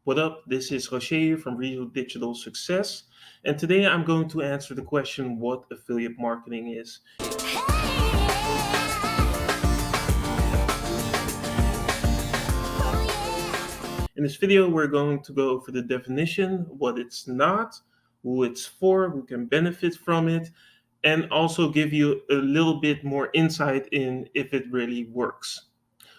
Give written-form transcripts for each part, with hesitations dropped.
What up? This is Rocher from Real Digital Success, and today I'm going to answer the question what affiliate marketing is. In this video, we're going to go over the definition, what it's not, who it's for, who can benefit from it, and also give you a little bit more insight in if it really works.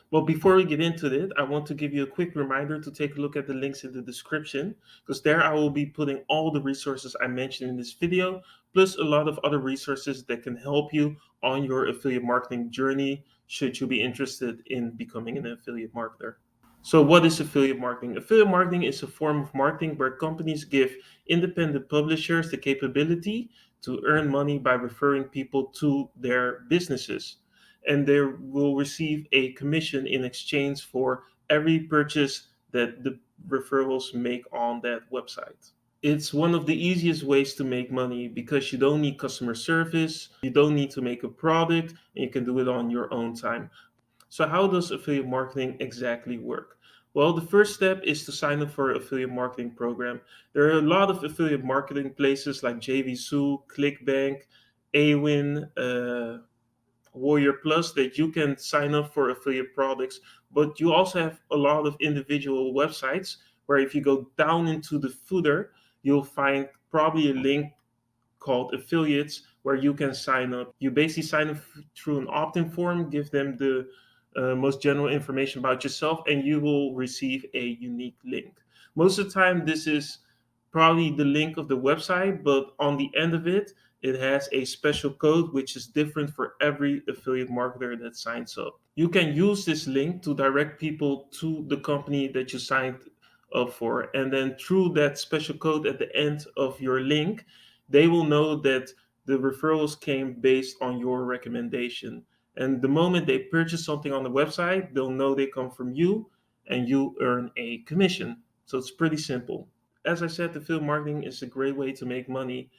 Well, before we get into it, I want to give you a quick reminder to take a look at the links in the description, because there I will be putting all the resources I mentioned in this video, plus a lot of other resources that can help you on your affiliate marketing journey, should you be interested in becoming an affiliate marketer. So, what is affiliate marketing? Affiliate marketing is a form of marketing where companies give independent publishers the capability to earn money by referring people to their businesses. And they will receive a commission in exchange for every purchase that the referrals make on that website. It's one of the easiest ways to make money because you don't need customer service, you don't need to make a product, and you can do it on your own time. So, how does affiliate marketing exactly work? Well, the first step is to sign up for an affiliate marketing program. There are a lot of affiliate marketing places like JVZoo, ClickBank, Awin, Warrior Plus that you can sign up for affiliate products. But you also have a lot of individual websites where, if you go down into the footer, you'll find probably a link called affiliates where you can sign up. You basically sign up through an opt-in form, give them the most general information about yourself, and you will receive a unique link. Most of the time, this is probably the link of the website, but on the end of it, it has a special code which is different for every affiliate marketer that signs up. You can use this link to direct people to the company that you signed up for, and then through that special code at the end of your link, they will know that the referrals came based on your recommendation. And the moment they purchase something on the website, they'll know they come from you and you earn a commission. So it's pretty simple. As I said, affiliate marketing is a great way to make money,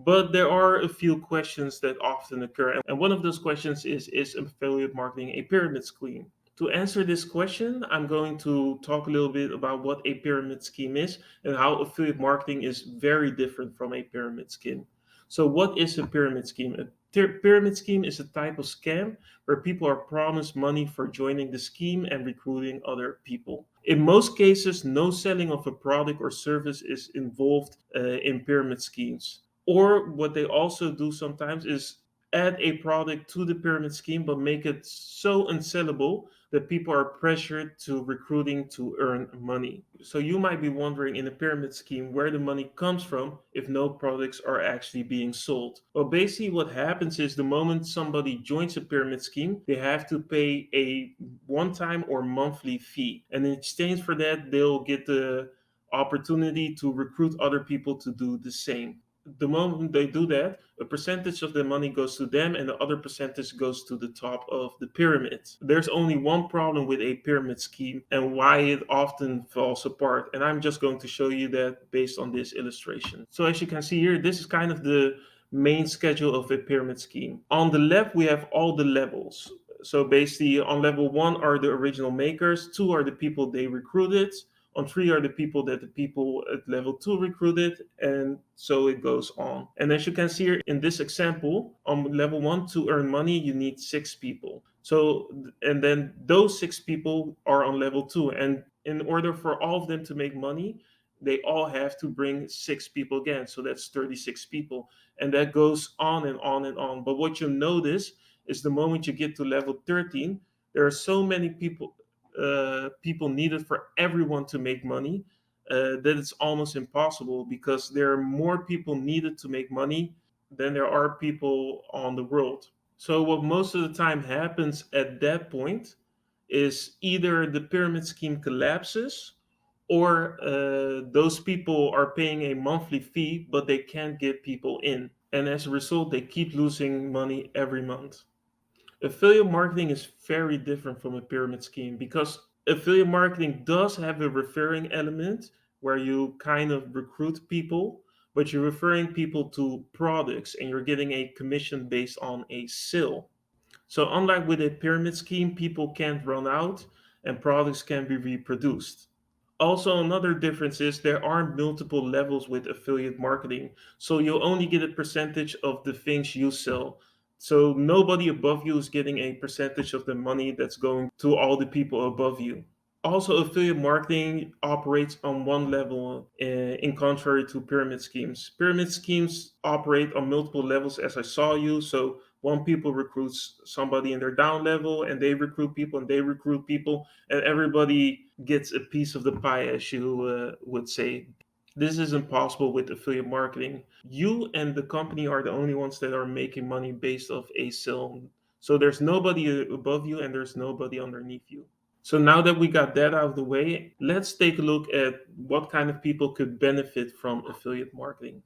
but there are a few questions that often occur. And one of those questions is affiliate marketing a pyramid scheme? To answer this question, I'm going to talk a little bit about what a pyramid scheme is and how affiliate marketing is very different from a pyramid scheme. So, what is a pyramid scheme? A pyramid scheme is a type of scam where people are promised money for joining the scheme and recruiting other people. In most cases, no selling of a product or service is involved in pyramid schemes. Or what they also do sometimes is add a product to the pyramid scheme, but make it so unsellable that people are pressured to recruiting to earn money. So you might be wondering in a pyramid scheme where the money comes from if no products are actually being sold. Well, basically what happens is the moment somebody joins a pyramid scheme, they have to pay a one-time or monthly fee. And in exchange for that, they'll get the opportunity to recruit other people to do the same. The moment they do that, a percentage of the money goes to them and the other percentage goes to the top of the pyramid. There's only one problem with a pyramid scheme and why it often falls apart. And I'm just going to show you that based on this illustration. So as you can see here, this is kind of the main schedule of a pyramid scheme. On the left, we have all the levels. So basically, on level one are the original makers, two are the people they recruited, on three are the people that the people at level two recruited, and so it goes on. And as you can see here in this example, on level one to earn money, you need six people. So, and then those six people are on level two. And in order for all of them to make money, they all have to bring six people again. So that's 36 people. And that goes on and on and on. But what you'll notice is the moment you get to level 13, there are so many people needed for everyone to make money that it's almost impossible because there are more people needed to make money than there are people on the world. So what most of the time happens at that point is either the pyramid scheme collapses or those people are paying a monthly fee but they can't get people in, and as a result they keep losing money every month. Affiliate marketing is very different from a pyramid scheme because affiliate marketing does have a referring element where you kind of recruit people, but you're referring people to products and you're getting a commission based on a sale. So, unlike with a pyramid scheme, people can't run out and products can be reproduced. Also, another difference is there are multiple levels with affiliate marketing. So you'll only get a percentage of the things you sell. So nobody above you is getting a percentage of the money that's going to all the people above you. Also, affiliate marketing operates on one level, in contrary to pyramid schemes. Pyramid schemes operate on multiple levels, as I saw you. So one people recruits somebody in their down level, and they recruit people, and they recruit people, and everybody gets a piece of the pie, as you would say. This is impossible with affiliate marketing. You and the company are the only ones that are making money based off a sale. So there's nobody above you, and there's nobody underneath you. So now that we got that out of the way, let's take a look at what kind of people could benefit from affiliate marketing.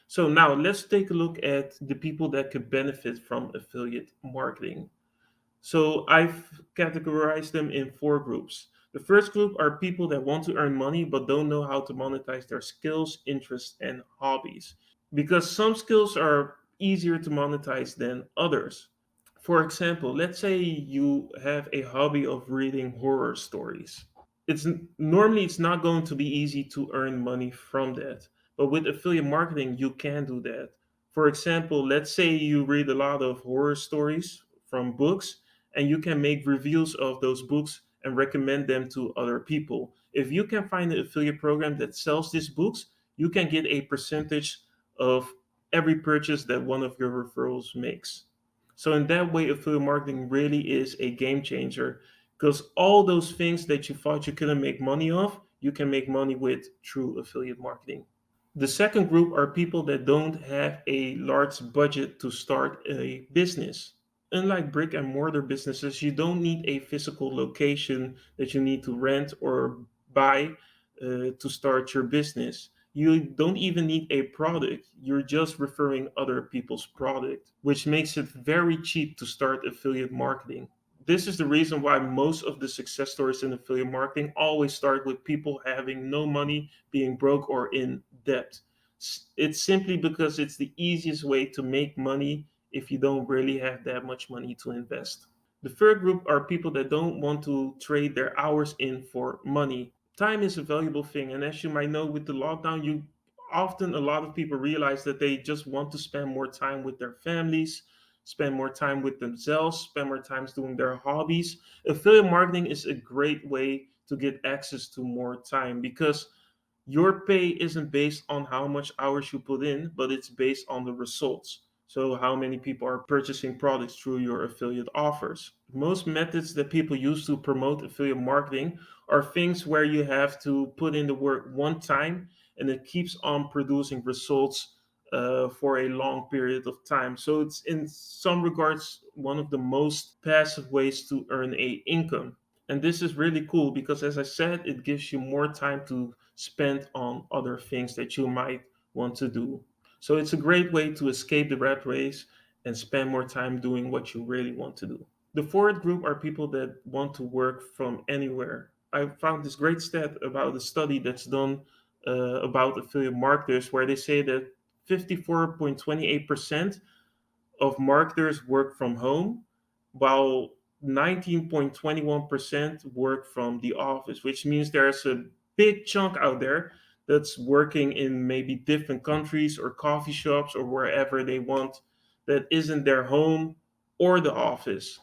So now let's take a look at the people that could benefit from affiliate marketing. So I've categorized them in four groups. The first group are people that want to earn money but don't know how to monetize their skills, interests, and hobbies. Because some skills are easier to monetize than others. For example, let's say you have a hobby of reading horror stories. Normally it's not going to be easy to earn money from that. But with affiliate marketing, you can do that. For example, let's say you read a lot of horror stories from books and you can make reviews of those books and recommend them to other people. If you can find an affiliate program that sells these books, you can get a percentage of every purchase that one of your referrals makes. So in that way, affiliate marketing really is a game changer because all those things that you thought you couldn't make money off, you can make money with through affiliate marketing. The second group are people that don't have a large budget to start a business. Unlike brick and mortar businesses, you don't need a physical location that you need to rent or buy to start your business. You don't even need a product. You're just referring other people's product, which makes it very cheap to start affiliate marketing. This is the reason why most of the success stories in affiliate marketing always start with people having no money, being broke, or in debt. It's simply because it's the easiest way to make money if you don't really have that much money to invest. The third group are people that don't want to trade their hours in for money. Time is a valuable thing, and as you might know, with the lockdown, you often a lot of people realize that they just want to spend more time with their families, spend more time with themselves, spend more time doing their hobbies. Affiliate marketing is a great way to get access to more time because your pay isn't based on how much hours you put in, but it's based on the results. So, how many people are purchasing products through your affiliate offers? Most methods that people use to promote affiliate marketing are things where you have to put in the work one time and it keeps on producing results for a long period of time. So, it's in some regards one of the most passive ways to earn a income. And this is really cool because, as I said, it gives you more time to spend on other things that you might want to do. So it's a great way to escape the rat race and spend more time doing what you really want to do. The fourth group are people that want to work from anywhere. I found this great stat about a study that's done about affiliate marketers where they say that 54.28% of marketers work from home, while 19.21% work from the office, which means there's a big chunk out there that's working in maybe different countries or coffee shops or wherever they want that isn't their home or the office,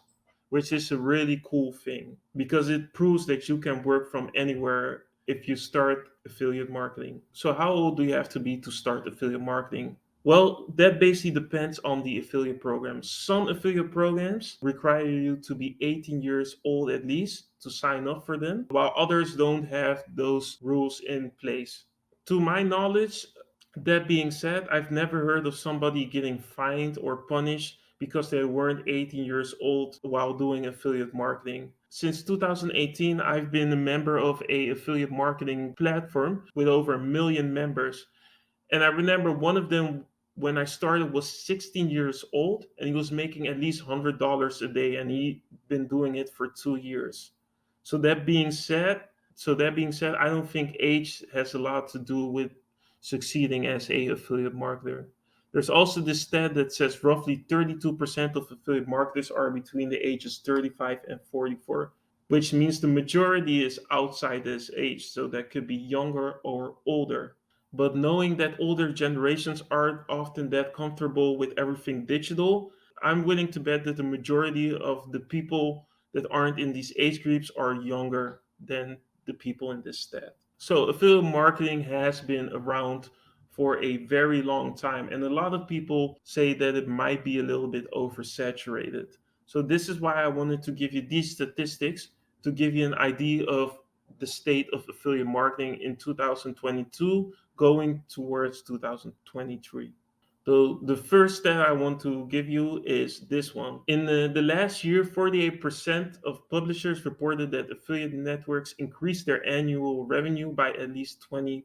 which is a really cool thing because it proves that you can work from anywhere if you start affiliate marketing. So, how old do you have to be to start affiliate marketing? Well, that basically depends on the affiliate program. Some affiliate programs require you to be 18 years old at least to sign up for them, while others don't have those rules in place. To my knowledge, that being said, I've never heard of somebody getting fined or punished because they weren't 18 years old while doing affiliate marketing. Since 2018, I've been a member of a affiliate marketing platform with over a million members. And I remember one of them when I started was 16 years old and he was making at least $100 a day and he'd been doing it for 2 years. So that being said, I don't think age has a lot to do with succeeding as a affiliate marketer. There's also this stat that says roughly 32% of affiliate marketers are between the ages 35 and 44. which means the majority is outside this age. So that could be younger or older. But knowing that older generations aren't often that comfortable with everything digital, I'm willing to bet that the majority of the people that aren't in these age groups are younger than the people in this stat. So affiliate marketing has been around for a very long time, and a lot of people say that it might be a little bit oversaturated. So this is why I wanted to give you these statistics to give you an idea of the state of affiliate marketing in 2022 going towards 2023. So the first stat I want to give you is this one. In the last year, 48% of publishers reported that affiliate networks increased their annual revenue by at least 20%.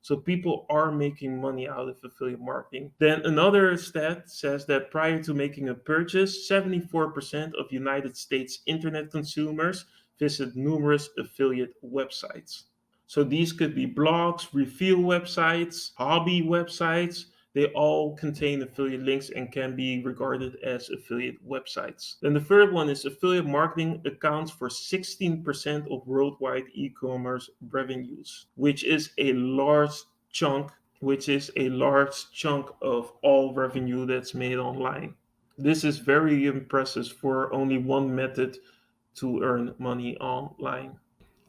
So people are making money out of affiliate marketing. Then another stat says that prior to making a purchase, 74% of United States internet consumers visit numerous affiliate websites. So these could be blogs, review websites, hobby websites. They all contain affiliate links and can be regarded as affiliate websites. Then the third one is affiliate marketing accounts for 16% of worldwide e-commerce revenues, which is a large chunk of all revenue that's made online. This is very impressive for only one method to earn money online.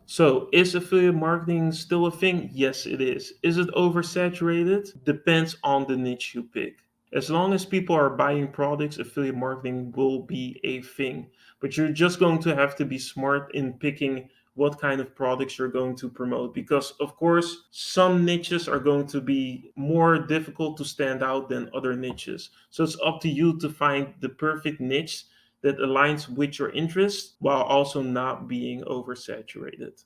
So, is affiliate marketing still a thing? Yes, it is. Is it oversaturated? Depends on the niche you pick. As long as people are buying products, affiliate marketing will be a thing. But you're just going to have to be smart in picking what kind of products you're going to promote because, of course, some niches are going to be more difficult to stand out than other niches. So, it's up to you to find the perfect niche that aligns with your interests while also not being oversaturated.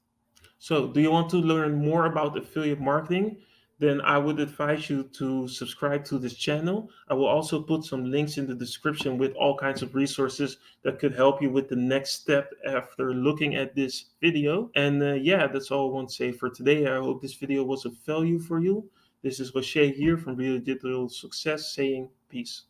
So, do you want to learn more about affiliate marketing? Then I would advise you to subscribe to this channel. I will also put some links in the description with all kinds of resources that could help you with the next step after looking at this video. And yeah, that's all I want to say for today. I hope this video was of value for you. This is Rocher here from Real Digital Success saying peace.